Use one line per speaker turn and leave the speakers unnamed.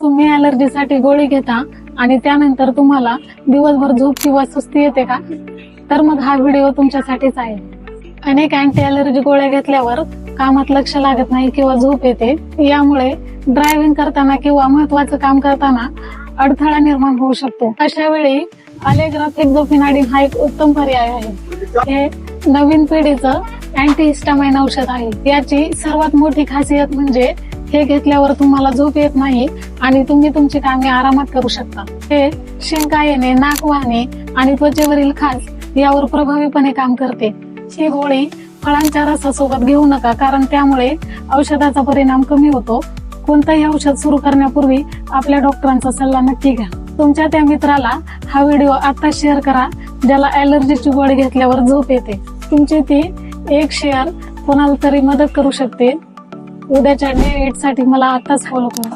तुम्ही ॲलर्जीसाठी गोळी घेता आणि त्यानंतर तुम्हाला दिवसभर झोप किंवा सुस्ती येते का? तर मग हा व्हिडिओ तुमच्यासाठीच आहे. अनेक अँटी ॲलर्जी गोळ्या घेतल्यावर कामात लक्ष लागत नाही किंवा झोप येते. यामुळे ड्रायव्हिंग करताना किंवा महत्वाचं काम करताना अडथळा निर्माण होऊ शकतो. अशा वेळी अलेग्रा फेक्झोफेनाडिन हा एक उत्तम पर्याय आहे. हे नवीन पिढीचं अँटी हिस्टामाइन औषध आहे. याची सर्वात मोठी खासियत म्हणजे हे घेतल्यावर तुम्हाला झोप येत नाही आणि तुम्ही तुमची कामे आरामात करू शकता. हे शिंका येणे, नाक वाहणे आणि त्वचेवरील खाज यावर प्रभावीपणे काम करते. ही गोळी फळांच्या रसासोबत घेऊ नका, कारण त्यामुळे औषधाचा परिणाम कमी होतो. कोणतंही औषध सुरू करण्यापूर्वी आपल्या डॉक्टरांचा सल्ला नक्की घ्या. तुमच्या त्या मित्राला हा व्हिडिओ आता शेअर करा ज्याला ॲलर्जीची गोळी घेतल्यावर झोप येते. तुमची ती एक शेअर कोणाला तरी मदत करू शकते. उद्याच्या डे 8 साठी मला आताच फॉलो करा.